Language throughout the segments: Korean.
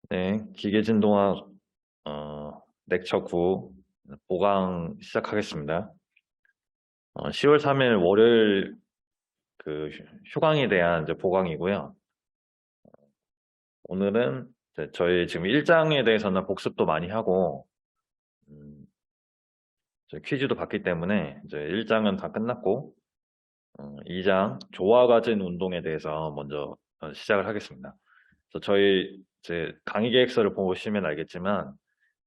네, 기계진동학 렉처 9 보강 시작하겠습니다. 10월 3일 월요일 그 휴강에 대한 이제 보강이고요. 오늘은 이제 저희 지금 1장에 대해서는 복습도 많이 하고 음, 이제 퀴즈도 봤기 때문에 이제 1장은 다 끝났고 2장 조화 가진 운동에 대해서 먼저 시작을 하겠습니다. 그래서 저희 이제 강의 계획서를 보시면 알겠지만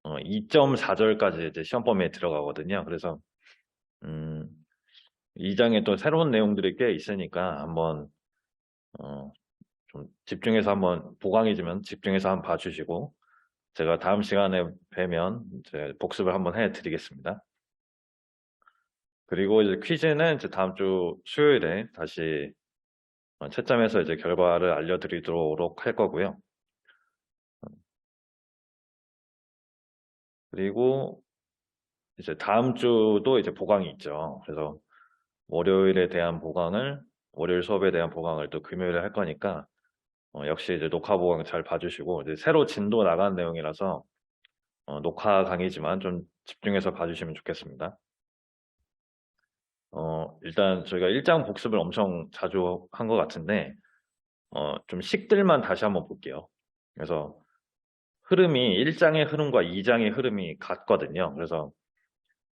2.4절까지 이제 시험 범위에 들어가거든요. 그래서 음, 2장에 또 새로운 내용들이 꽤 있으니까 한번 어, 좀 집중해서 한번 보강해주면 집중해서 한번 봐주시고 제가 다음 시간에 뵈면 이제 복습을 한번 해드리겠습니다. 그리고 이제 퀴즈는 이제 다음 주 수요일에 다시 채점해서 이제 결과를 알려드리도록 할 거고요. 그리고 이제 다음 주도 이제 보강이 있죠. 그래서 월요일에 대한 보강을 월요일 수업에 대한 보강을 또 금요일에 할 거니까 역시 이제 녹화 보강 잘 봐주시고 이제 새로 진도 나가는 내용이라서 녹화 강의지만 좀 집중해서 봐주시면 좋겠습니다. 일단 저희가 1장 복습을 엄청 자주 한 것 같은데 좀 식들만 다시 한번 볼게요. 그래서 흐름이 1장의 흐름과 2장의 흐름이 같거든요. 그래서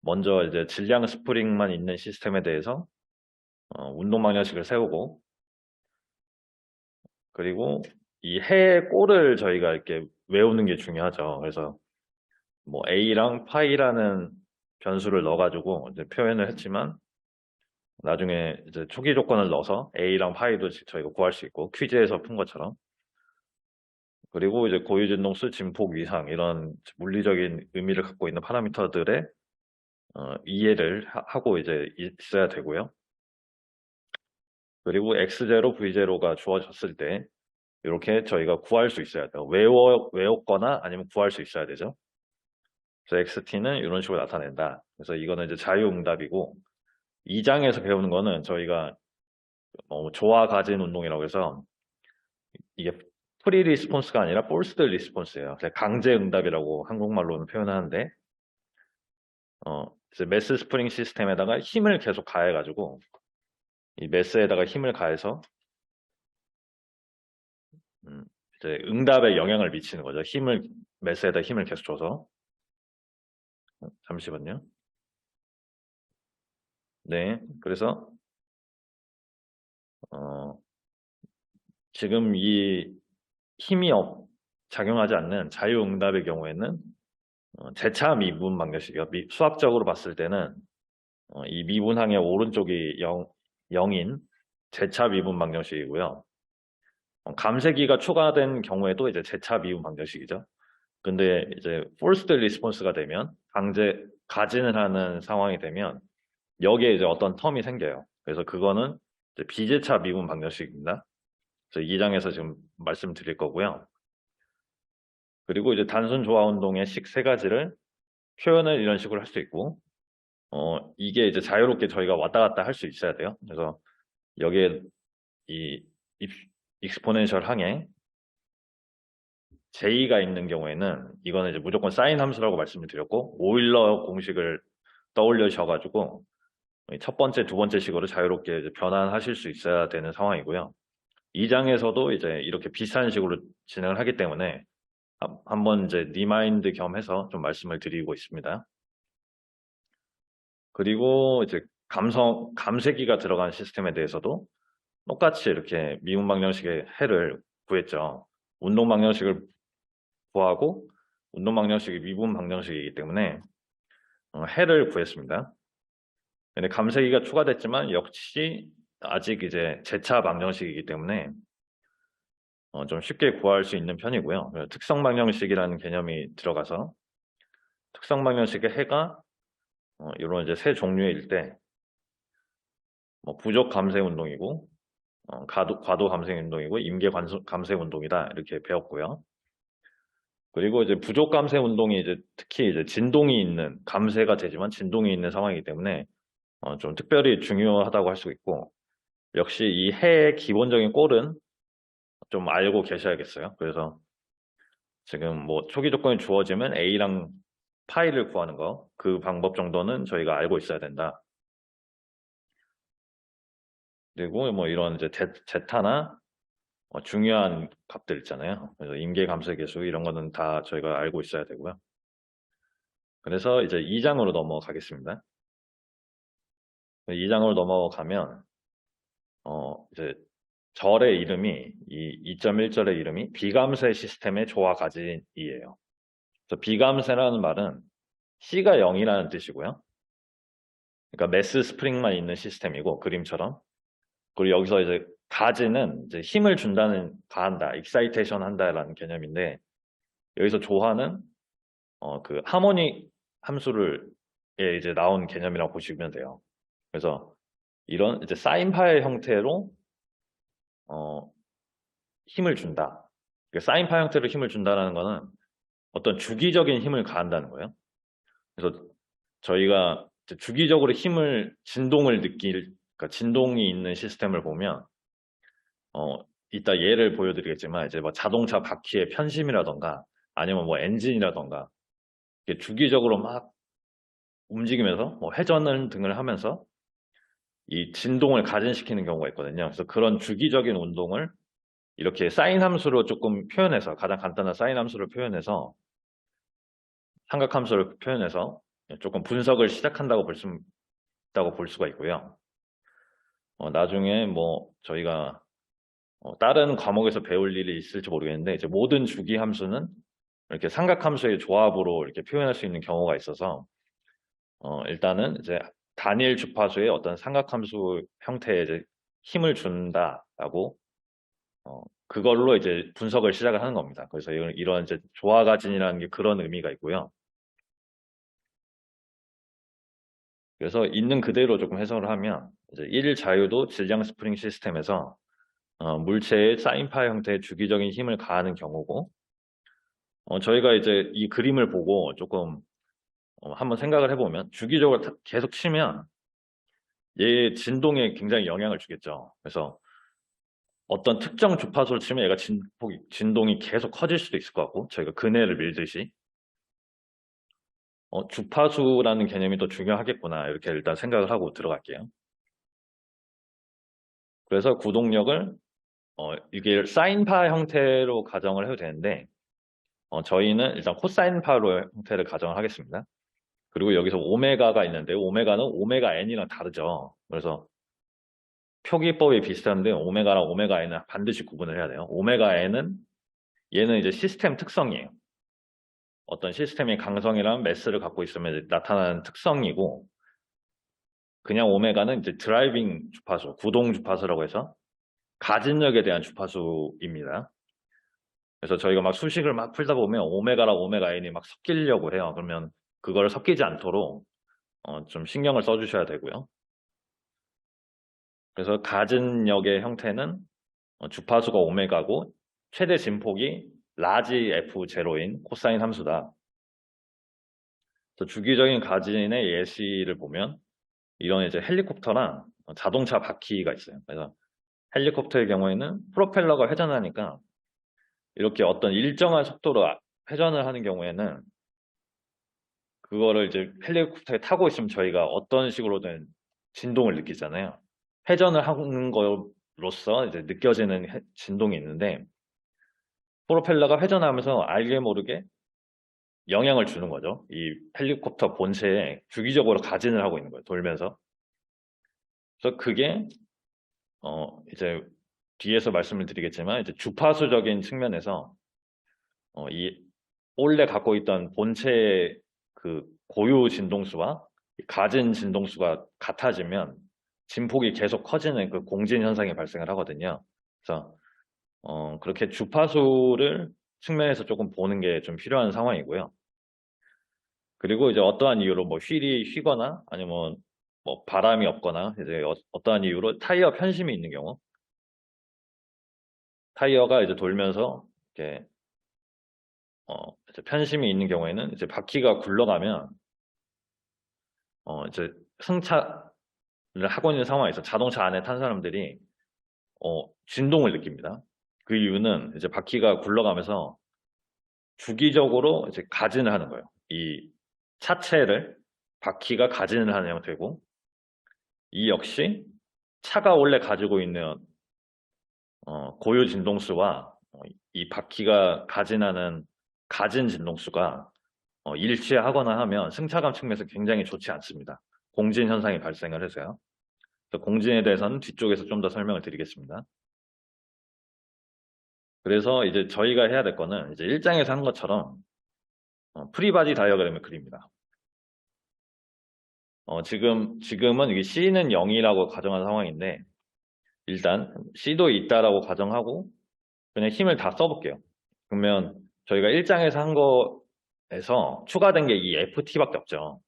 먼저 이제 질량 스프링만 있는 시스템에 대해서 운동 방정식을 세우고 그리고 이 해의 꼴을 저희가 이렇게 외우는 게 중요하죠. 그래서 뭐 A랑 파이라는 변수를 넣어가지고 이제 표현을 했지만 나중에 이제 초기 조건을 넣어서 A랑 파이도 저희가 구할 수 있고 퀴즈에서 푼 것처럼 그리고 이제 고유진동수, 진폭, 위상 이런 물리적인 의미를 갖고 있는 파라미터들의 이해를 하고 이제 있어야 되고요. 그리고 X0, V0가 주어졌을 때 이렇게 저희가 구할 수 있어야 돼요. 외웠거나 아니면 구할 수 있어야 되죠. 그래서 XT는 이런 식으로 나타낸다. 그래서 이거는 이제 자유응답이고 2장에서 배우는 거는 저희가 조화 가진 운동이라고 해서 이게 프리 리스폰스가 아니라 포스드 리스폰스예요. 강제 응답이라고 한국말로는 표현하는데 이제 매스 스프링 시스템에다가 힘을 계속 가해가지고 이 매스에다가 힘을 가해서 음, 이제 응답에 영향을 미치는 거죠. 매스에다 힘을 계속 줘서 잠시만요. 네, 그래서 어, 지금 이 힘이 작용하지 않는 자유응답의 경우에는 재차 미분 방정식이요. 수학적으로 봤을 때는 이 미분항의 오른쪽이 0인 재차 미분 방정식이고요. 감쇄기가 추가된 경우에도 이제 재차 미분 방정식이죠. 근데 이제 forced response가 되면 가진을 하는 상황이 되면 여기에 이제 어떤 텀이 생겨요. 그래서 그거는 이제 비재차 미분 방정식입니다. 그래서 2장에서 지금 말씀드릴 거고요. 그리고 이제 단순 조화 운동의 식 세 가지를 표현을 이런 식으로 할 수 있고, 이게 이제 자유롭게 저희가 왔다 갔다 할 수 있어야 돼요. 그래서 여기에 이 익스포넨셜 항에 J가 있는 경우에는 이거는 이제 무조건 사인 함수라고 말씀을 드렸고, 오일러 공식을 떠올려셔가지고 첫 번째, 두 번째 식으로 자유롭게 이제 변환하실 수 있어야 되는 상황이고요. 2장에서도 이제 이렇게 비슷한 식으로 진행을 하기 때문에 한번 이제 리마인드 겸 해서 좀 말씀을 드리고 있습니다. 그리고 이제 감쇄기가 들어간 시스템에 대해서도 똑같이 이렇게 미분 방정식의 해를 구했죠. 운동 방정식을 구하고 운동 방정식이 미분 방정식이기 때문에 해를 구했습니다. 근데 감쇄기가 추가됐지만 역시 아직 이제 재차 방정식이기 때문에 좀 쉽게 구할 수 있는 편이고요. 특성 방정식이라는 개념이 들어가서 특성 방정식의 해가 이런 이제 세 종류일 때 부족 감쇄 운동이고 과도 감쇄 운동이고 임계 감쇄 운동이다 이렇게 배웠고요. 그리고 이제 부족 감쇄 운동이 이제 특히 이제 진동이 있는 감쇄가 되지만 진동이 있는 상황이기 때문에 좀 특별히 중요하다고 할 수 있고 역시 이 해의 기본적인 꼴은 좀 알고 계셔야겠어요. 그래서 지금 뭐 초기 조건이 주어지면 A랑 파이를 구하는 거, 그 방법 정도는 저희가 알고 있어야 된다. 그리고 뭐 이런 이제 제타나 중요한 값들 있잖아요. 그래서 임계감소의 계수 이런 거는 다 저희가 알고 있어야 되고요. 그래서 이제 2장으로 넘어가겠습니다. 2장으로 넘어가면 이제 절의 이름이 이 2.1절의 이름이 비감세 시스템의 조화 가진이에요. 그래서 비감세라는 말은 C가 0이라는 뜻이고요. 그러니까 매스 스프링만 있는 시스템이고 그림처럼. 그리고 여기서 이제 가지는 이제 힘을 준다는 가한다, 익사이테이션 한다라는 개념인데 여기서 조화는 그 하모닉 함수를 이제 나온 개념이라고 보시면 돼요. 그래서 이런 이제 사인 파의 형태로 힘을 준다. 그러니까 사인 파 형태로 힘을 준다라는 거는 어떤 주기적인 힘을 가한다는 거예요. 그래서 저희가 이제 주기적으로 진동을 그러니까 진동이 있는 시스템을 보면 이따 예를 보여드리겠지만 이제 뭐 자동차 바퀴의 편심이라던가 아니면 뭐 엔진이라던가 이게 주기적으로 막 움직이면서 뭐 회전 등을 하면서 이 진동을 가진시키는 경우가 있거든요. 그래서 그런 주기적인 운동을 이렇게 사인 함수로 조금 표현해서 가장 간단한 사인 함수를 표현해서 삼각함수를 표현해서 조금 분석을 시작한다고 볼 수가 있고요. 나중에 뭐 저희가 다른 과목에서 배울 일이 있을지 모르겠는데 이제 모든 주기 함수는 이렇게 삼각함수의 조합으로 이렇게 표현할 수 있는 경우가 있어서 일단은 이제 단일 주파수의 어떤 삼각함수 형태의 이제 힘을 준다라고 그걸로 이제 분석을 시작을 하는 겁니다. 그래서 이런 이제 조화가진이라는 게 그런 의미가 있고요. 그래서 있는 그대로 조금 해석을 하면 이제 1 자유도 질량 스프링 시스템에서 물체의 사인파 형태의 주기적인 힘을 가하는 경우고 저희가 이제 이 그림을 보고 조금 한번 생각을 해보면 주기적으로 계속 치면 얘의 진동에 굉장히 영향을 주겠죠. 그래서 어떤 특정 주파수를 치면 얘가 진동이 계속 커질 수도 있을 것 같고 저희가 그네를 밀듯이 주파수라는 개념이 더 중요하겠구나 이렇게 일단 생각을 하고 들어갈게요. 그래서 구동력을 이게 사인파 형태로 가정을 해도 되는데 저희는 일단 코사인파로 형태를 가정을 하겠습니다. 그리고 여기서 오메가가 있는데 오메가는 오메가 n이랑 다르죠. 그래서 표기법이 비슷한데 오메가랑 오메가 n은 반드시 구분을 해야 돼요. 오메가 n은 얘는 이제 시스템 특성이에요. 어떤 시스템의 강성이랑 매스를 갖고 있으면 나타나는 특성이고 그냥 오메가는 이제 드라이빙 주파수, 구동 주파수라고 해서 가진력에 대한 주파수입니다. 그래서 저희가 막 수식을 막 풀다 보면 오메가랑 오메가 n이 막 섞이려고 해요. 그러면 그걸 섞이지 않도록 좀 신경을 써주셔야 되고요. 그래서 가진력의 형태는 주파수가 오메가고 최대 진폭이 라지 F0인 코사인 함수다. 그래서 주기적인 가진의 예시를 보면 이런 이제 헬리콥터랑 자동차 바퀴가 있어요. 그래서 헬리콥터의 경우에는 프로펠러가 회전하니까 이렇게 어떤 일정한 속도로 회전을 하는 경우에는 그거를 이제 헬리콥터에 타고 있으면 저희가 어떤 식으로든 진동을 느끼잖아요. 회전을 하는 거로서 이제 느껴지는 진동이 있는데 프로펠러가 회전하면서 알게 모르게 영향을 주는 거죠. 이 헬리콥터 본체에 주기적으로 가진을 하고 있는 거예요. 돌면서. 그래서 그게 이제 뒤에서 말씀을 드리겠지만 이제 주파수적인 측면에서 이 원래 갖고 있던 본체의 그 고유 진동수와 가진 진동수가 같아지면 진폭이 계속 커지는 그 공진 현상이 발생을 하거든요. 그래서 그렇게 주파수를 측면에서 조금 보는 게 좀 필요한 상황이고요. 그리고 이제 어떠한 이유로 뭐 휠이 휘거나 아니면 뭐 바람이 없거나 이제 어떠한 이유로 타이어 편심이 있는 경우 타이어가 이제 돌면서 이렇게 이제 편심이 있는 경우에는 이제 바퀴가 굴러가면 이제 승차를 하고 있는 상황에서 자동차 안에 탄 사람들이 진동을 느낍니다. 그 이유는 이제 바퀴가 굴러가면서 주기적으로 이제 가진을 하는 거예요. 이 차체를 바퀴가 가진을 하는 형태고, 이 역시 차가 원래 가지고 있는 고유 진동수와 이 바퀴가 가진하는 가진 진동수가 일치하거나 하면 승차감 측면에서 굉장히 좋지 않습니다. 공진 현상이 발생을 해서요. 그래서 공진에 대해서는 뒤쪽에서 좀 더 설명을 드리겠습니다. 그래서 이제 저희가 해야 될 거는 이제 1장에서 한 것처럼 프리바디 다이어그램을 그립니다. 지금은 이게 C는 0이라고 가정한 상황인데, 일단 C도 있다라고 가정하고 그냥 힘을 다 써볼게요. 그러면 저희가 1장에서 한 거에서 추가된 게 이 FT밖에 없죠.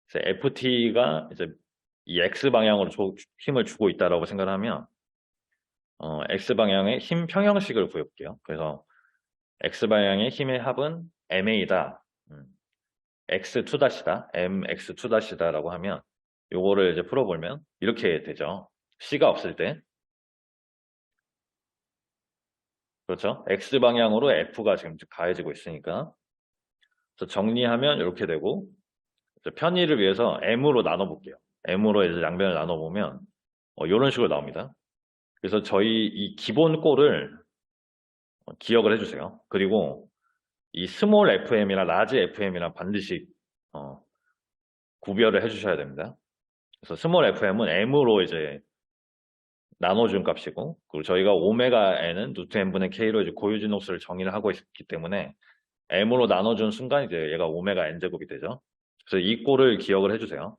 그래서 FT가 이제 이 X 방향으로 힘을 주고 있다라고 생각하면 X 방향의 힘 평형식을 구해볼게요. 그래서 X 방향의 힘의 합은 MA다. X2-다. MX2-다라고 하면 요거를 이제 풀어보면 이렇게 되죠. C가 없을 때. 그렇죠? X 방향으로 F가 지금 가해지고 있으니까. 그래서 정리하면 이렇게 되고, 편의를 위해서 M으로 나눠볼게요. M으로 이제 양변을 나눠보면 이런 식으로 나옵니다. 그래서 저희 이 기본 꼴을 기억을 해주세요. 그리고 이 스몰 FM이랑 라지 FM이랑 반드시 구별을 해주셔야 됩니다. 그래서 스몰 FM은 M으로 이제 나눠준 값이고, 그리고 저희가 오메가 N은 루트 N분의 K로 이제 고유 진동수를 정의를 하고 있기 때문에 M으로 나눠준 순간 이제 얘가 오메가 N제곱이 되죠. 그래서 이 꼴을 기억을 해주세요.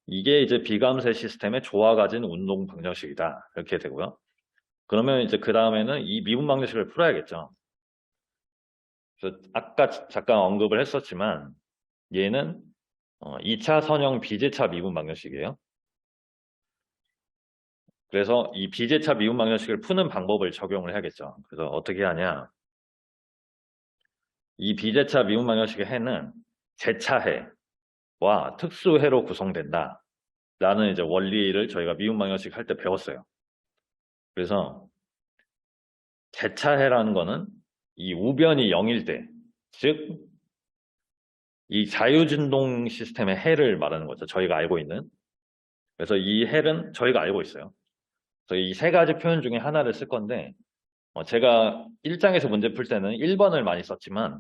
이게 이제 비감세 시스템의 조화 가진 운동 방정식이다. 이렇게 되고요. 그러면 이제 그 다음에는 이 미분 방정식을 풀어야겠죠. 그래서 아까 잠깐 언급을 했었지만 얘는 2차 선형 비제차 미분 방정식이에요. 그래서 이 비제차 미분 방정식을 푸는 방법을 적용을 해야겠죠. 그래서 어떻게 하냐. 이 비제차 미분 방정식의 해는 제차해와 특수해로 구성된다. 라는 이제 원리를 저희가 미분 방정식 할 때 배웠어요. 그래서 제차해라는 거는 이 우변이 0일 때, 즉 이 자유진동 시스템의 해를 말하는 거죠. 저희가 알고 있는. 그래서 이 해는 저희가 알고 있어요. 그래서 이 세 가지 표현 중에 하나를 쓸 건데, 제가 1장에서 문제 풀 때는 1번을 많이 썼지만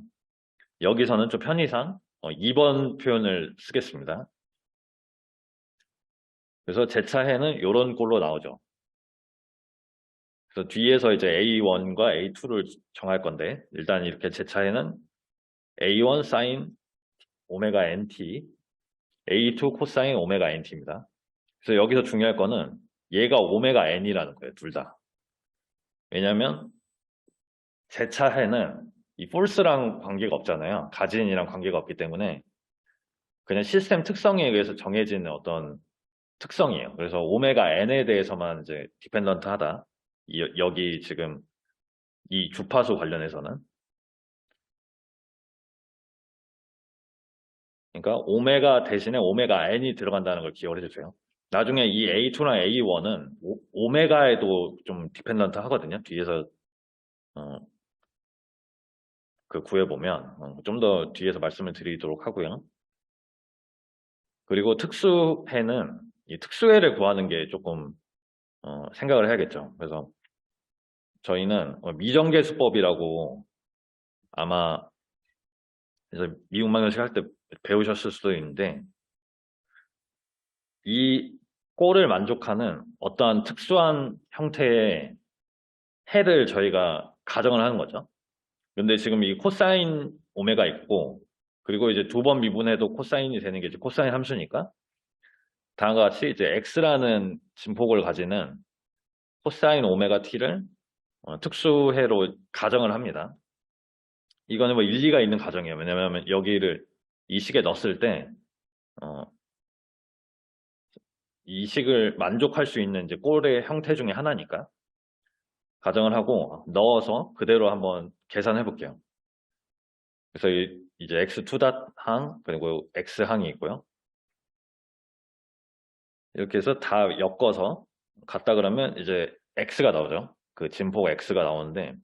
여기서는 좀 편의상 2번 표현을 쓰겠습니다. 그래서 제차해는 이런 꼴로 나오죠. 그래서 뒤에서 이제 A1과 A2를 정할 건데, 일단 이렇게 제차해는 A1 사인 오메가 NT, A2 코사인 오메가 NT입니다. 그래서 여기서 중요할 거는 얘가 오메가 N이라는 거예요, 둘 다. 왜냐면 제차해는 이 폴스랑 관계가 없잖아요. 가진이랑 관계가 없기 때문에 그냥 시스템 특성에 의해서 정해지는 어떤 특성이에요. 그래서 오메가 N에 대해서만 이제 디펜던트 하다. 여기 지금 이 주파수 관련해서는. 그러니까 오메가 대신에 오메가 N이 들어간다는 걸 기억을 해주세요. 나중에 이 A2랑 A1은 오메가에도 좀 디펜던트 하거든요. 뒤에서 그 구해보면 좀 더 뒤에서 말씀을 드리도록 하고요. 그리고 특수해는 이 특수해를 구하는 게 조금 생각을 해야겠죠. 그래서 저희는 미정계수법이라고 아마 그래서 미분방정식 할 때 배우셨을 수도 있는데 이 꼴을 만족하는 어떠한 특수한 형태의 해를 저희가 가정을 하는 거죠. 근데 지금 이 코사인 오메가 있고 그리고 이제 두 번 미분해도 코사인이 되는 게 이제 코사인 함수니까 다음과 같이 이제 x라는 진폭을 가지는 코사인 오메가 t를 특수해로 가정을 합니다. 이거는 뭐 일리가 있는 가정이에요. 왜냐하면 여기를 이 식에 넣었을 때 이 식을 만족할 수 있는 이제 꼴의 형태 중에 하나니까 가정을 하고 넣어서 그대로 한번 계산해 볼게요. 그래서 이제 x2항 그리고 x항이 있고요. 이렇게 해서 다 엮어서 갔다 그러면 이제 x가 나오죠. 그 진폭 x가 나오는데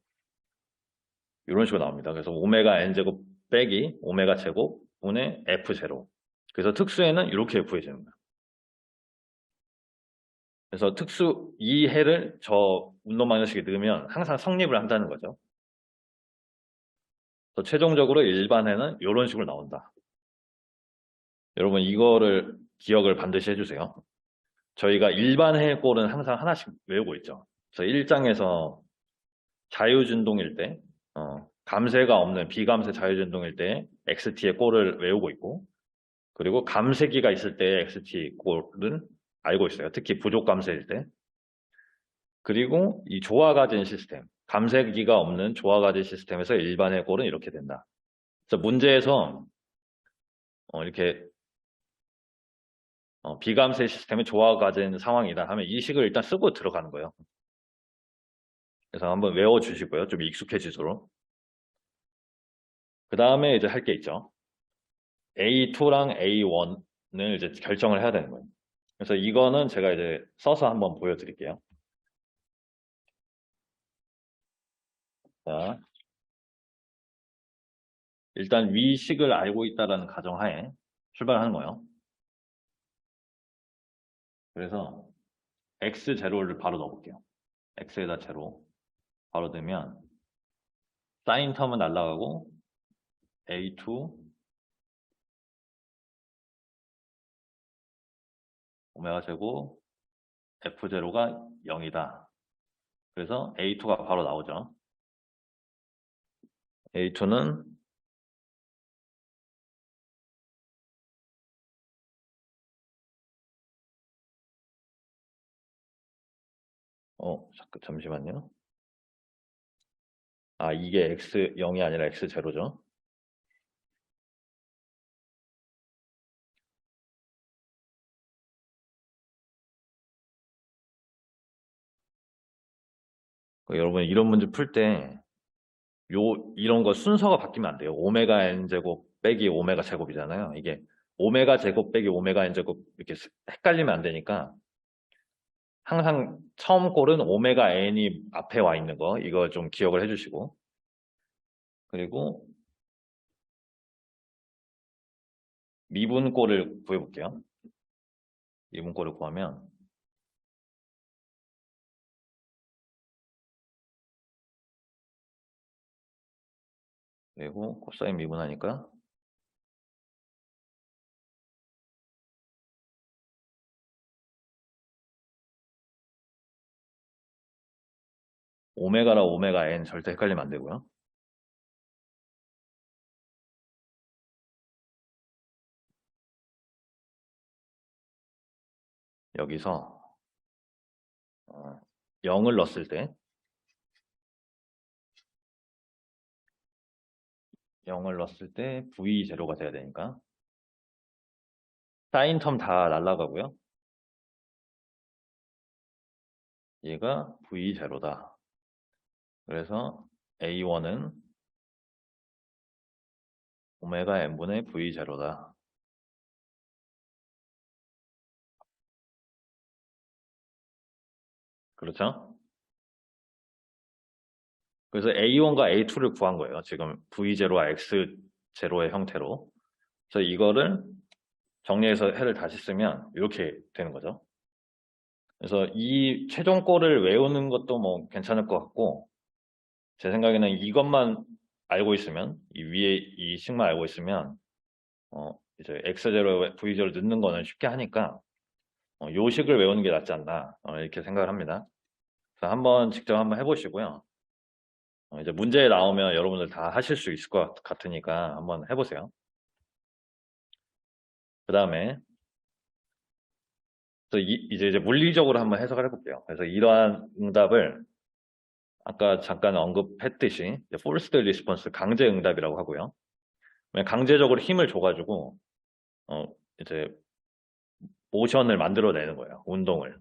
이런 식으로 나옵니다. 그래서 오메가 n제곱 빼기 오메가 제곱 분의 f0. 그래서 특수에는 이렇게 구해지는 거예요. 그래서 특수 이 해를 저 운동 방정식에 넣으면 항상 성립을 한다는 거죠. 그래서 최종적으로 일반해는 이런 식으로 나온다. 여러분 이거를 기억을 반드시 해주세요. 저희가 일반해 꼴은 항상 하나씩 외우고 있죠. 그래서 1장에서 자유진동일 때 감쇄가 없는 비감쇄 자유진동일 때 XT의 꼴을 외우고 있고, 그리고 감쇄기가 있을 때 XT 꼴은 알고 있어요. 특히 부족 감쇄일 때. 그리고 이 조화가진 시스템, 감쇄기가 없는 조화가진 시스템에서 일반해 꼴은 이렇게 된다. 그래서 문제에서 이렇게 비감쇄 시스템의 조화가 가진 상황이다 하면 이 식을 일단 쓰고 들어가는 거예요. 그래서 한번 외워주시고요. 좀 익숙해지도록. 그 다음에 이제 할 게 있죠. A2랑 A1을 이제 결정을 해야 되는 거예요. 그래서 이거는 제가 이제 써서 한번 보여드릴게요. 자, 일단 위식을 알고 있다는 가정하에 출발하는 거예요. 그래서 x0를 바로 넣어볼게요. x에다 제로 바로 넣으면 사인 텀은 날라가고 a2 오메가 제곱 f0가 0이다. 그래서 a2가 바로 나오죠. a2는 잠시만요. 이게 x0이 아니라 x0죠. 여러분 이런 문제 풀 때 이런 거 순서가 바뀌면 안 돼요. 오메가 n 제곱 빼기 오메가 제곱이잖아요. 이게 오메가 제곱 빼기 오메가 n 제곱 이렇게 헷갈리면 안 되니까 항상 처음 꼴은 오메가 n이 앞에 와 있는 거 이거 좀 기억을 해주시고, 그리고 미분꼴을 구해볼게요. 미분꼴을 구하면 그리고 코사인 미분하니까 오메가랑 오메가 n 절대 헷갈리면 안 되고요. 여기서 0을 넣었을 때 0을 넣었을 때 V0가 돼야 되니까 사인 텀 다 날라가고요. 얘가 V0다. 그래서 A1은 오메가 n분의 V0다. 그렇죠? 그래서 A1과 A2를 구한 거예요. 지금 V0와 X0의 형태로. 그래서 이거를 정리해서 해를 다시 쓰면 이렇게 되는 거죠. 그래서 이 최종꼴을 외우는 것도 뭐 괜찮을 것 같고, 제 생각에는 이것만 알고 있으면, 이 위에 이 식만 알고 있으면 이제 X0에 V0를 넣는 거는 쉽게 하니까 요 식을 외우는 게 낫지 않나 이렇게 생각을 합니다. 그래서 한번 직접 한번 해보시고요. 이제 문제 나오면 여러분들 다 하실 수 있을 것 같으니까 한번 해보세요. 그 다음에 이제 물리적으로 한번 해석을 해볼게요. 그래서 이러한 응답을 아까 잠깐 언급했듯이 forced response, 강제 응답이라고 하고요. 강제적으로 힘을 줘가지고 이제 모션을 만들어내는 거예요. 운동을.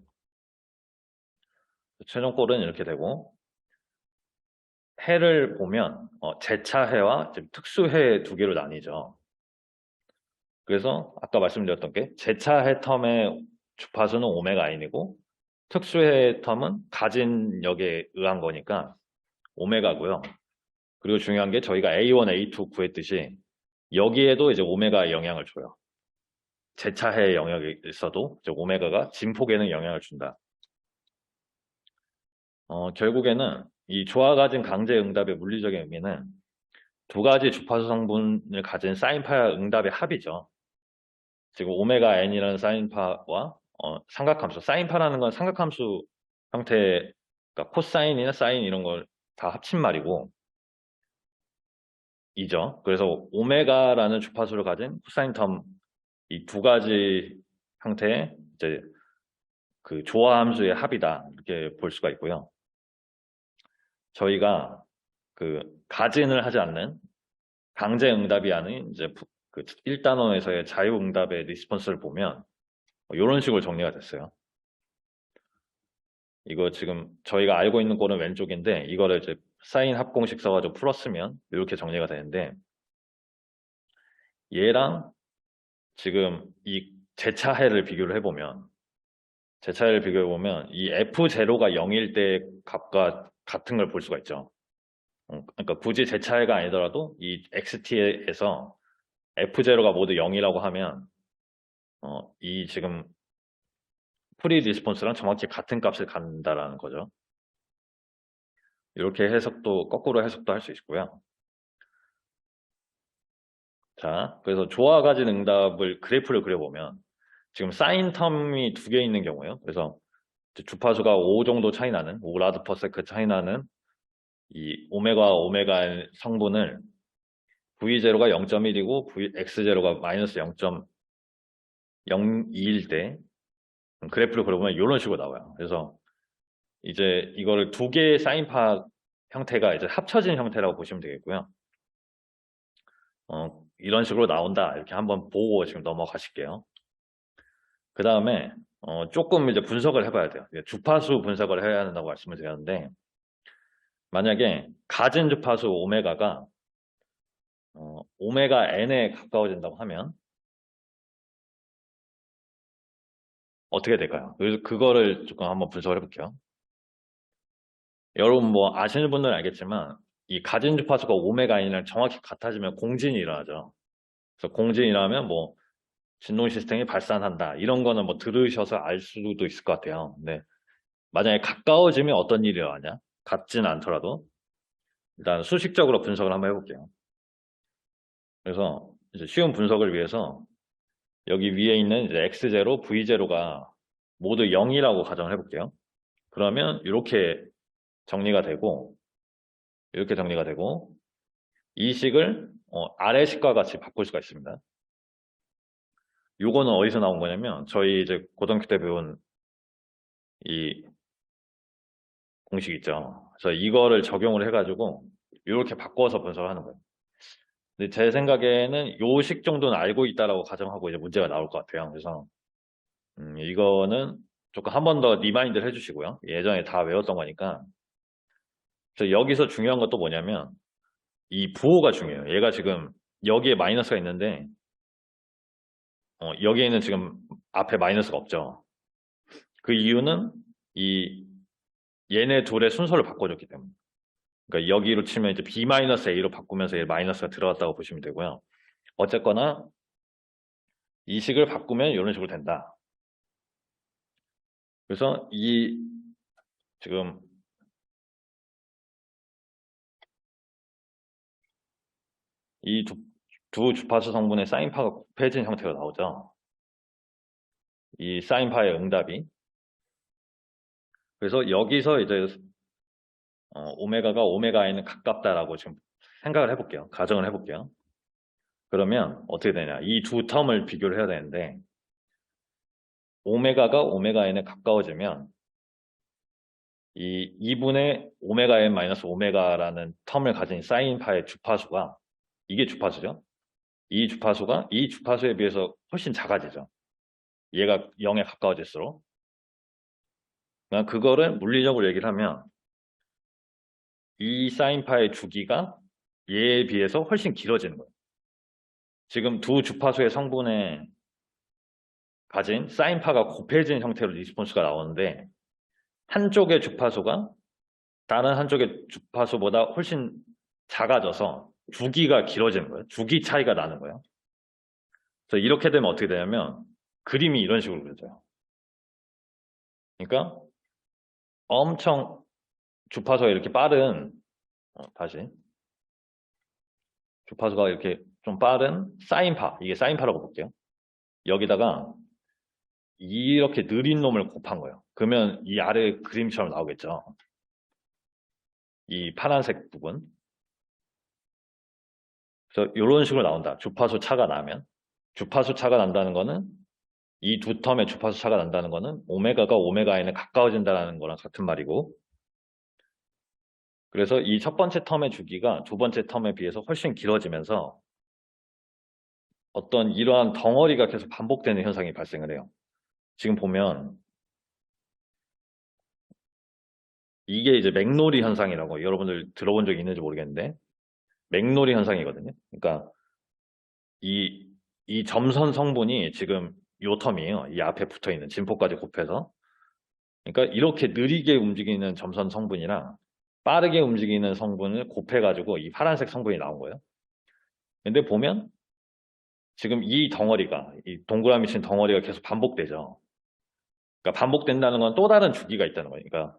최종 꼴은 이렇게 되고, 해를 보면 제차해와 특수해 두 개로 나뉘죠. 그래서 아까 말씀드렸던 게 제차해 텀의 주파수는 오메가 n이고 특수해 텀은 가진 역에 의한 거니까 오메가고요. 그리고 중요한 게 저희가 A1, A2 구했듯이 여기에도 이제 오메가의 영향을 줘요. 제차해 영역에 있어도 이제 오메가가 진폭에는 영향을 준다. 결국에는 이 조화 가진 강제 응답의 물리적인 의미는 두 가지 주파수 성분을 가진 사인파 응답의 합이죠. 지금 오메가 n이라는 사인파와 삼각함수, 사인파라는 건 삼각함수 형태, 그러니까 코사인이나 사인 이런 걸 다 합친 말이고 이죠. 그래서 오메가라는 주파수를 가진 코사인 텀 이 두 가지 형태의 이제 그 조화 함수의 합이다 이렇게 볼 수가 있고요. 저희가 그 가진을 하지 않는 강제 응답이 아닌 이제 그 1단원에서의 자유 응답의 리스폰스를 보면 이런 식으로 정리가 됐어요. 이거 지금 저희가 알고 있는 꼴은 왼쪽인데 이거를 이제 사인 합공식 써가지고 풀었으면 이렇게 정리가 되는데 얘랑 지금 이 제차해를 비교를 해보면 이 F0가 0일 때 값과 같은 걸 볼 수가 있죠. 그러니까 굳이 제차해가 아니더라도 이 XT에서 F0가 모두 0이라고 하면 이 지금 프리 리스폰스랑 정확히 같은 값을 갖는다라는 거죠. 이렇게 해석도 거꾸로 해석도 할 수 있고요. 자, 그래서 조화 가진 응답을 그래프를 그려보면 지금 사인 텀이 두 개 있는 경우예요. 그래서 주파수가 5 정도 차이 나는 5 라드 퍼 세크 차이 나는 이 오메가 성분을 V0가 0.1이고 X0가 마이너스 0.021 때 그래프를 그려보면 이런 식으로 나와요. 그래서 이제 이거를 두 개의 사인파 형태가 이제 합쳐진 형태라고 보시면 되겠고요. 이런 식으로 나온다. 이렇게 한번 보고 지금 넘어가실게요. 그 다음에 조금 이제 분석을 해봐야 돼요. 주파수 분석을 해야 한다고 말씀을 드렸는데 만약에 가진 주파수 오메가가 오메가 n에 가까워진다고 하면 어떻게 될까요? 그래서 그거를 조금 한번 분석을 해볼게요. 여러분 뭐 아시는 분들은 알겠지만 이 가진 주파수가 오메가 n이랑 정확히 같아지면 공진이 일어나죠. 그래서 공진이 일어나면 뭐 진동 시스템이 발산한다. 이런 거는 뭐 들으셔서 알 수도 있을 것 같아요. 근데 만약에 가까워지면 어떤 일이 일어나냐? 같진 않더라도 일단 수식적으로 분석을 한번 해볼게요. 그래서 이제 쉬운 분석을 위해서 여기 위에 있는 이제 X0, V0가 모두 0이라고 가정을 해볼게요. 그러면 이렇게 정리가 되고 이 식을 아래 식과 같이 바꿀 수가 있습니다. 요거는 어디서 나온 거냐면 저희 이제 고등학교 때 배운 이 공식 있죠. 그래서 이거를 적용을 해가지고 이렇게 바꿔서 분석을 하는 거예요. 근데 제 생각에는 요 식 정도는 알고 있다라고 가정하고 이제 문제가 나올 것 같아요. 그래서 이거는 조금 한 번 더 리마인드를 해주시고요. 예전에 다 외웠던 거니까. 그래서 여기서 중요한 것도 뭐냐면 이 부호가 중요해요. 얘가 지금 여기에 마이너스가 있는데 여기에는 지금 앞에 마이너스가 없죠. 그 이유는 이 얘네 둘의 순서를 바꿔줬기 때문에. 그러니까 여기로 치면 이제 B-A로 바꾸면서 얘 마이너스가 들어갔다고 보시면 되고요. 어쨌거나 이 식을 바꾸면 이런 식으로 된다. 그래서 이 지금 이 두 주파수 성분의 사인파가 곱해진 형태가 나오죠. 이 사인파의 응답이. 그래서 여기서 이제 오메가가 오메가 n에 가깝다라고 지금 생각을 해볼게요. 가정을 해볼게요. 그러면 어떻게 되냐? 이 두 텀을 비교를 해야 되는데 오메가가 오메가 n에 가까워지면 이 2분의 오메가 n 마이너스 오메가라는 텀을 가진 사인파의 주파수가 이게 주파수죠. 이 주파수에 비해서 훨씬 작아지죠. 얘가 0에 가까워질수록. 그거를 물리적으로 얘기를 하면 이 사인파의 주기가 얘에 비해서 훨씬 길어지는 거예요. 지금 두 주파수의 성분에 가진 사인파가 곱해진 형태로 리스폰스가 나오는데 한쪽의 주파수가 다른 한쪽의 주파수보다 훨씬 작아져서 주기가 길어지는 거예요. 주기 차이가 나는 거예요. 그래서 이렇게 되면 어떻게 되냐면 그림이 이런 식으로 그려져요. 그러니까 엄청 주파수가 이렇게 빠른 다시 주파수가 이렇게 좀 빠른 사인파, 이게 사인파라고 볼게요. 여기다가 이렇게 느린 놈을 곱한 거예요. 그러면 이 아래 그림처럼 나오겠죠. 이 파란색 부분. 그래서 이런 식으로 나온다. 주파수 차가 나면. 주파수 차가 난다는 거는 이 두 텀의 주파수 차가 난다는 거는 오메가가 오메가 n에 가까워진다는 거랑 같은 말이고, 그래서 이 첫 번째 텀의 주기가 두 번째 텀에 비해서 훨씬 길어지면서 어떤 이러한 덩어리가 계속 반복되는 현상이 발생을 해요. 지금 보면 이게 이제 맥노리 현상이라고 여러분들 들어본 적이 있는지 모르겠는데 맥노리 현상이거든요. 그러니까 이 점선 성분이 지금 요 텀이에요. 이 앞에 붙어 있는 진포까지 곱해서. 그러니까 이렇게 느리게 움직이는 점선 성분이랑 빠르게 움직이는 성분을 곱해가지고 이 파란색 성분이 나온 거예요. 근데 보면 지금 이 덩어리가, 이 동그라미 친 덩어리가 계속 반복되죠. 그러니까 반복된다는 건 또 다른 주기가 있다는 거니까 그러니까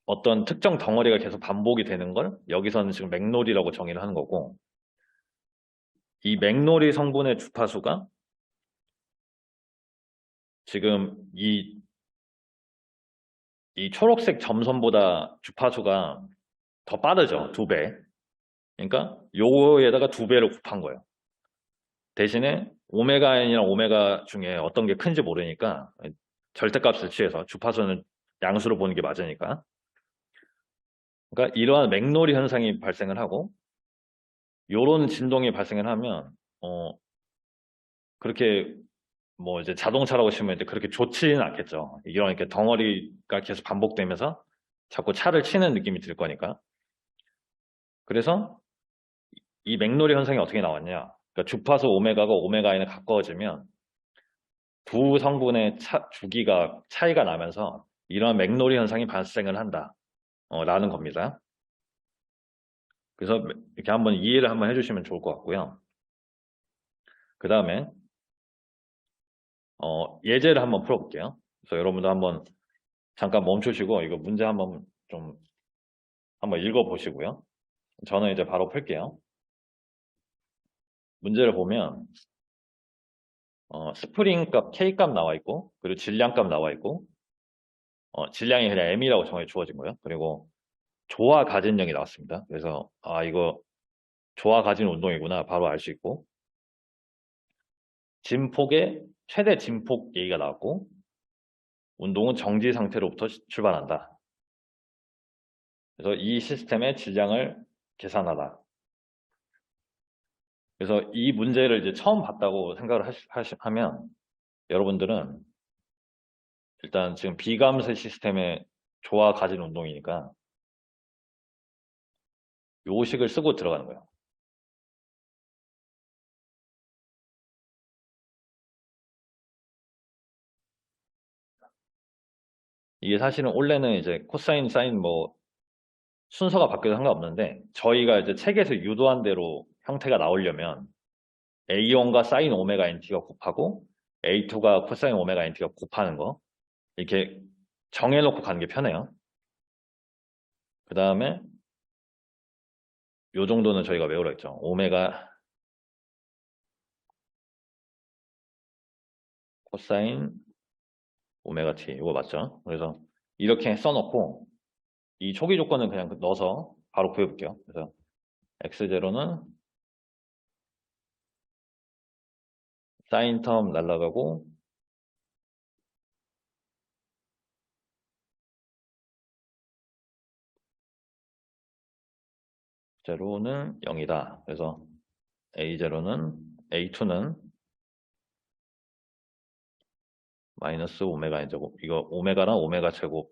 어떤 특정 덩어리가 계속 반복이 되는 걸 여기서는 지금 맥놀이라고 정의를 하는 거고, 이 맥놀이 성분의 주파수가 지금 이 초록색 점선보다 주파수가 더 빠르죠. 2배. 그러니까 요거에다가 2배로 곱한 거예요. 대신에 오메가 n이랑 오메가 중에 어떤 게 큰지 모르니까 절대값을 취해서 주파수는 양수로 보는 게 맞으니까. 그러니까 이러한 맥놀이 현상이 발생을 하고 요런 진동이 발생을 하면 그렇게 뭐 이제 자동차라고 치면 이제 그렇게 좋지는 않겠죠. 이런 이렇게 덩어리가 계속 반복되면서 자꾸 차를 치는 느낌이 들 거니까. 그래서 이 맥놀이 현상이 어떻게 나왔냐? 그러니까 주파수 오메가가 오메가 n에 가까워지면 두 성분의 주기가 차이가 나면서 이러한 맥놀이 현상이 발생을 한다. 라는 겁니다. 그래서 이렇게 한번 이해를 한번 해주시면 좋을 것 같고요. 그 다음에 예제를 한번 풀어볼게요. 그래서 여러분도 한번 잠깐 멈추시고 이거 문제 한번 좀 한번 읽어보시고요. 저는 이제 바로 풀게요. 문제를 보면 스프링 값 K 값 나와 있고 그리고 질량 값 나와 있고 질량이 그냥 M이라고 정해 주어진 거예요. 그리고 조화 가진력이 나왔습니다. 그래서 이거 조화 가진 운동이구나 바로 알 수 있고, 진폭의 최대 진폭 얘기가 나왔고 운동은 정지 상태로부터 출발한다. 그래서 이 시스템의 질량을 계산하다. 그래서 이 문제를 이제 처음 봤다고 생각을 하면 여러분들은 일단 지금 비감세 시스템의 조화 가진 운동이니까 요식을 쓰고 들어가는 거예요. 이게 사실은 원래는 이제 코사인, 사인 뭐 순서가 바뀌어도 상관없는데 저희가 이제 책에서 유도한 대로 형태가 나오려면 A1과 사인 오메가 NT가 곱하고 A2가 코사인 오메가 NT가 곱하는 거 이렇게 정해놓고 가는 게 편해요. 그 다음에 요 정도는 저희가 외우라 했죠. 오메가 코사인 오메가 T 이거 맞죠? 그래서 이렇게 써놓고 이 초기 조건은 그냥 넣어서 바로 구해볼게요. 그래서 X0는 사인 텀 날라가고 제로는 0이다. 그래서 A0는 A2는 마이너스 오메가 n 제곱. 이거 오메가랑 오메가 제곱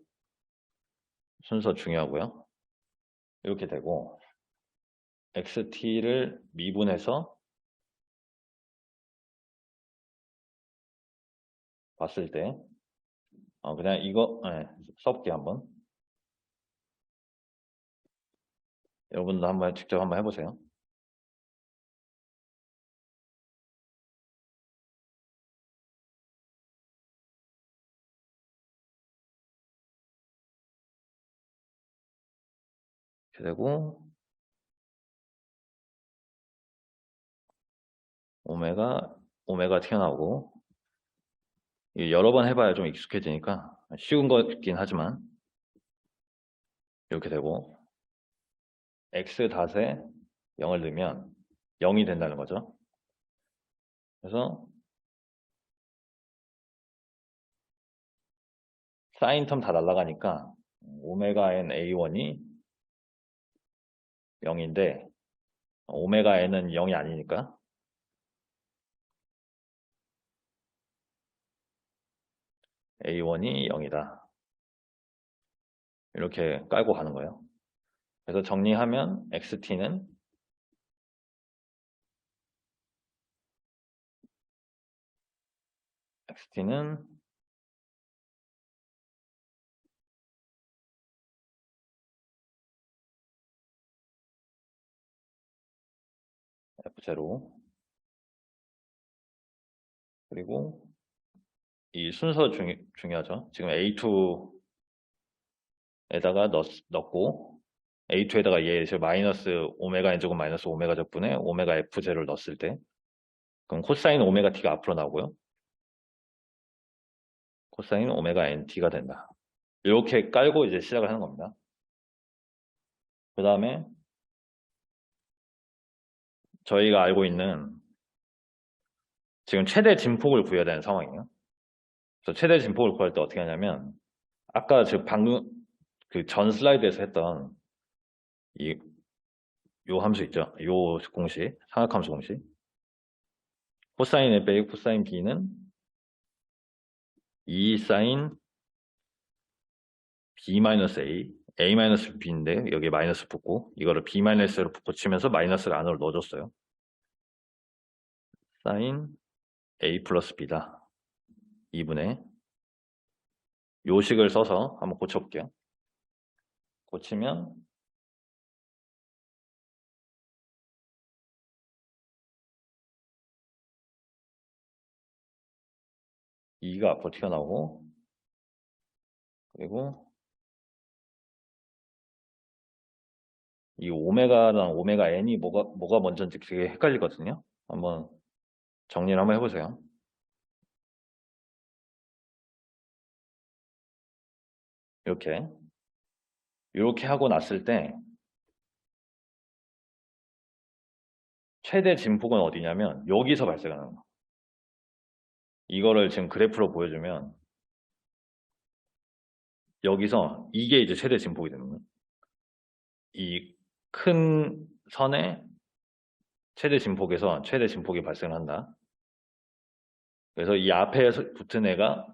순서 중요하고요. 이렇게 되고 XT를 미분해서 봤을 때 그냥 이거 써볼게요 한번. 여러분도 한번 직접 한번 해보세요. 이렇게 되고 오메가 튀어나오고, 여러 번 해봐야 좀 익숙해지니까 쉬운 거긴 하지만 이렇게 되고, x 닷에 0을 넣으면 0이 된다는 거죠. 그래서 사인 텀 다 날아가니까 오메가 n a1이 0인데 오메가 n은 0이 아니니까 a1이 0이다. 이렇게 깔고 가는 거예요. 그래서 정리하면 xt는 f0, 그리고 이 순서 중요하죠. 지금 a2에다가 넣고 a2에다가 얘 마이너스 오메가 n 제곱 마이너스 오메가 제분에 오메가 f0를 넣었을 때 그럼 코사인 오메가 t가 앞으로 나오고요. 코사인 오메가 nt가 된다. 이렇게 깔고 이제 시작을 하는 겁니다. 그 다음에 저희가 알고 있는 지금 최대 진폭을 구해야 되는 상황이에요. 그래서 최대 진폭을 구할 때 어떻게 하냐면 아까 방금 그 전 슬라이드에서 했던 요 함수 있죠? 요 공식, 삼각함수 공식. 코사인 A 빼기 코사인 B는 2 사인 B-A, A-B인데 여기 마이너스 붙고 이거를 B-로 붙이면서 마이너스를 안으로 넣어줬어요. 사인 A 플러스 B다. 2분의 요식을 써서 한번 고쳐볼게요. 고치면 2가 앞으로 튀어나오고 그리고 이 오메가랑 오메가 n이 뭐가 먼저인지 되게 헷갈리거든요. 한번 정리를 한번 해보세요. 이렇게 하고 났을 때 최대 진폭은 어디냐면 여기서 발생하는 거. 이거를 지금 그래프로 보여주면 여기서 이게 이제 최대 진폭이 되는 거예요. 이 큰 선의 최대 진폭에서 최대 진폭이 발생한다. 그래서 이 앞에 붙은 애가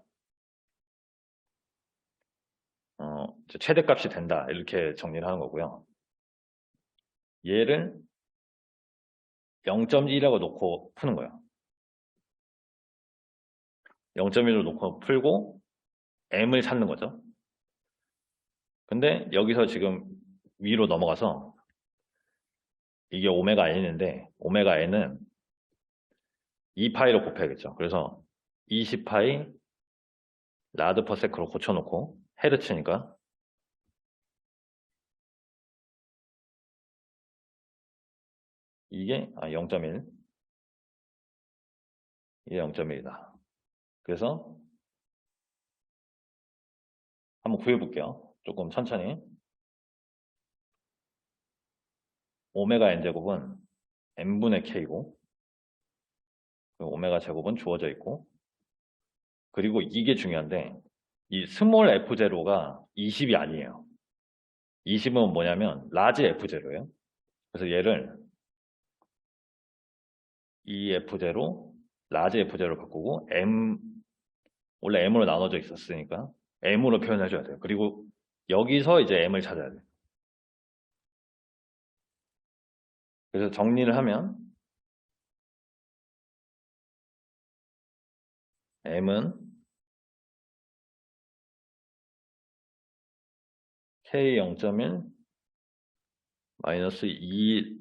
최대값이 된다. 이렇게 정리를 하는 거고요. 얘를 0.1이라고 놓고 푸는 거예요. 0.1로 놓고 풀고 m을 찾는 거죠. 근데 여기서 지금 위로 넘어가서 이게 오메가 n인데 오메가 n은 2파이로 곱해야겠죠. 그래서 20파이 라드 퍼 세크로 고쳐놓고 헤르츠니까 이게 0.1 이게 0.1이다. 그래서 한번 구해볼게요. 조금 천천히. 오메가 n 제곱은 n분의 k고 오메가 제곱은 주어져 있고 그리고 이게 중요한데 이 스몰 f0가 20이 아니에요. 20은 뭐냐면 라지 f0예요. 그래서 얘를 이 f0 라지 f0로 바꾸고 원래 m으로 나눠져 있었으니까 m으로 표현해줘야 돼요. 그리고 여기서 이제 m을 찾아야 돼요. 그래서 정리를 하면 m은 k 0.1 마이너스 2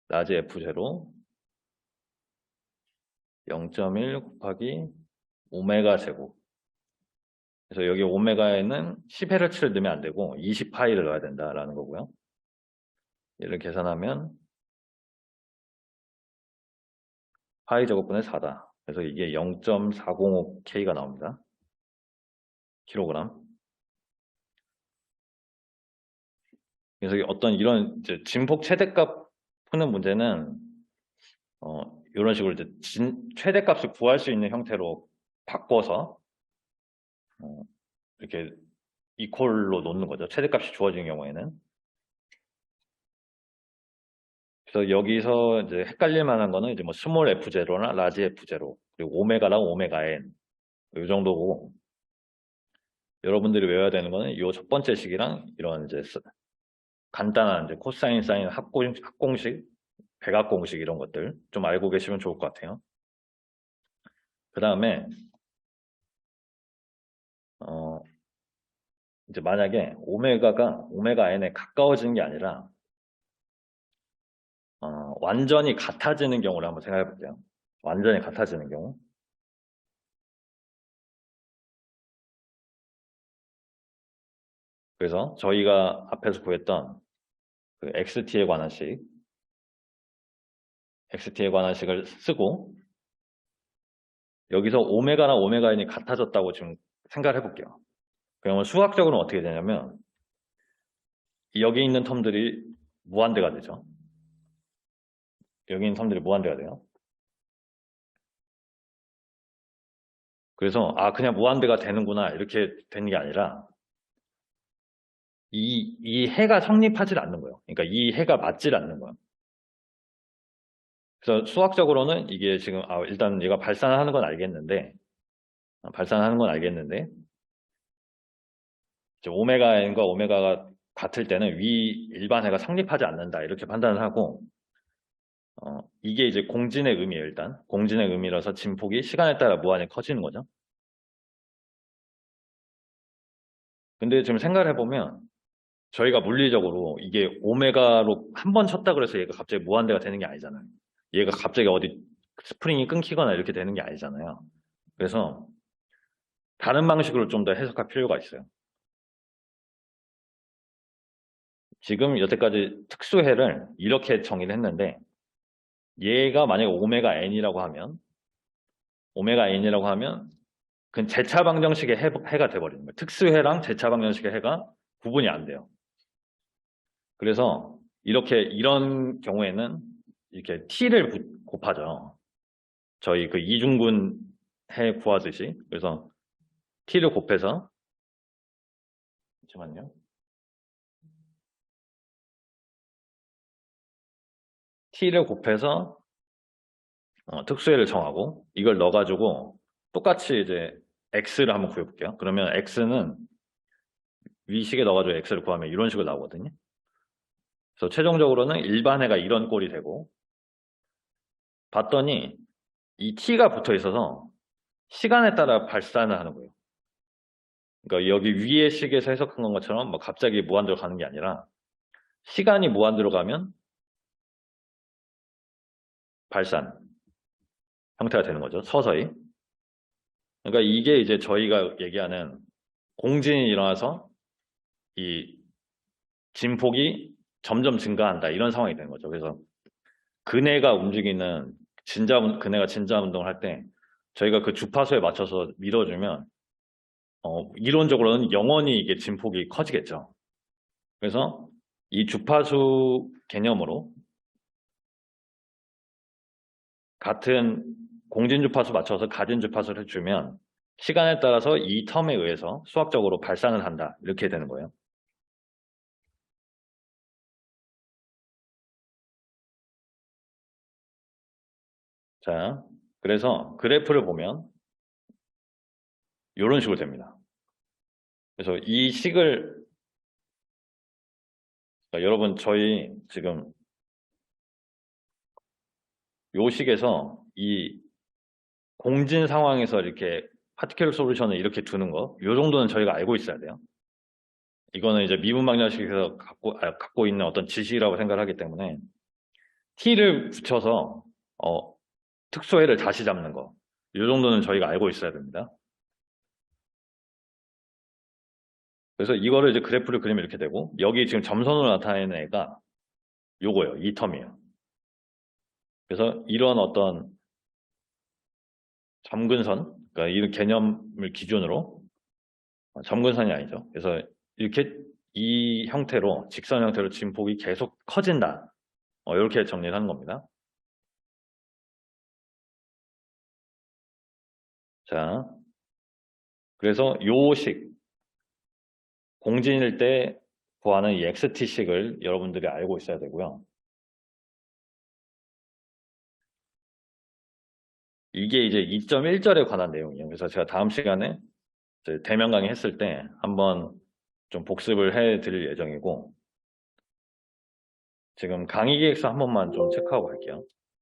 라지 F0 0.1 곱하기 오메가 제곱. 그래서 여기 오메가에는 10Hz를 넣으면 안 되고 20파이를 넣어야 된다라는 거고요. 얘를 계산하면 파이 제곱분의 4다. 그래서 이게 0.405K가 나옵니다. 킬로그램. 그래서 어떤 이런 이제 진폭 최대값 푸는 문제는 이런 식으로 이제 최대값을 구할 수 있는 형태로 바꿔서 이렇게 이퀄로 놓는 거죠. 최대값이 주어지는 경우에는. 그래서 여기서 이제 헷갈릴 만한 거는 이제 뭐 스몰 F0나 라지 F0 그리고 오메가랑 오메가 N 이 정도고, 여러분들이 외워야 되는 거는 이 첫 번째 식이랑 이런 이제 간단한 이제 코사인 사인 합공식, 백악공식 이런 것들 좀 알고 계시면 좋을 것 같아요. 그 다음에 이제 만약에 오메가가 오메가 n에 가까워지는 게 아니라 완전히 같아지는 경우를 한번 생각해 볼게요. 완전히 같아지는 경우. 그래서 저희가 앞에서 구했던 그 xt에 관한 식을 쓰고 여기서 오메가랑 오메가 n이 같아졌다고 지금 생각을 해볼게요. 그러면 수학적으로는 어떻게 되냐면 여기 있는 텀들이 무한대가 되죠. 여기 있는 텀들이 무한대가 돼요. 그래서 그냥 무한대가 되는구나 이렇게 되는 게 아니라 이 해가 성립하지 않는 거예요. 그러니까 이 해가 맞질 않는 거예요. 그래서 수학적으로는 이게 지금 일단 얘가 발산하는 건 알겠는데 이제 오메가 n과 오메가가 같을 때는 위 일반 해가 성립하지 않는다 이렇게 판단을 하고, 이게 이제 공진의 의미예요. 일단 공진의 의미라서 진폭이 시간에 따라 무한히 커지는 거죠. 근데 지금 생각을 해보면 저희가 물리적으로 이게 오메가로 한 번 쳤다 그래서 얘가 갑자기 무한대가 되는 게 아니잖아요. 얘가 갑자기 어디 스프링이 끊기거나 이렇게 되는 게 아니잖아요. 그래서 다른 방식으로 좀 더 해석할 필요가 있어요. 지금 여태까지 특수해를 이렇게 정의를 했는데 얘가 만약에 오메가 n이라고 하면 그 제차 방정식의 해가 돼버리는 거예요. 특수해랑 제차 방정식의 해가 구분이 안 돼요. 그래서 이런 경우에는 이렇게 t를 곱하죠. 저희 그 이중분 해 구하듯이. 그래서 t를 곱해서, 잠시만요. t를 곱해서 특수해를 정하고 이걸 넣어가지고 똑같이 이제 x를 한번 구해볼게요. 그러면 x는 위식에 넣어가지고 x를 구하면 이런 식으로 나오거든요. 그래서 최종적으로는 일반해가 이런 꼴이 되고, 봤더니 이 t가 붙어 있어서 시간에 따라 발산을 하는 거예요. 그러니까 여기 위의 식에서 해석한 것처럼 뭐 갑자기 무한대로 가는 게 아니라 시간이 무한대로 가면 발산 형태가 되는 거죠. 서서히. 그러니까 이게 이제 저희가 얘기하는 공진이 일어나서 이 진폭이 점점 증가한다 이런 상황이 되는 거죠. 그래서 그네가 움직이는 그네가 진자 운동을 할 때 저희가 그 주파수에 맞춰서 밀어주면 이론적으로는 영원히 이게 진폭이 커지겠죠. 그래서 이 주파수 개념으로 같은 공진 주파수 맞춰서 가진 주파수를 주면 시간에 따라서 이 텀에 의해서 수학적으로 발산을 한다 이렇게 되는 거예요. 자, 그래서 그래프를 보면 이런 식으로 됩니다. 그래서 이 식을 여러분 저희 지금 요 식에서 이 공진 상황에서 이렇게 파티클 솔루션을 이렇게 두는 거, 요 정도는 저희가 알고 있어야 돼요. 이거는 이제 미분 방정식에서 갖고 있는 어떤 지식이라고 생각을 하기 때문에 t를 붙여서 특수해를 다시 잡는 거. 이 정도는 저희가 알고 있어야 됩니다. 그래서 이거를 이제 그래프를 그리면 이렇게 되고 여기 지금 점선으로 나타내는 애가 요거예요. 이 텀이에요. 그래서 이런 어떤 점근선, 그러니까 이런 개념을 기준으로 점근선이 아니죠. 그래서 이렇게 이 형태로 직선 형태로 진폭이 계속 커진다. 이렇게 정리를 하는 겁니다. 자, 그래서 요식 공진일 때 구하는 이 XT식을 여러분들이 알고 있어야 되고요. 이게 이제 2.1절에 관한 내용이에요. 그래서 제가 다음 시간에 대면 강의 했을 때 한번 좀 복습을 해 드릴 예정이고 지금 강의 기획서 한 번만 좀 체크하고 갈게요.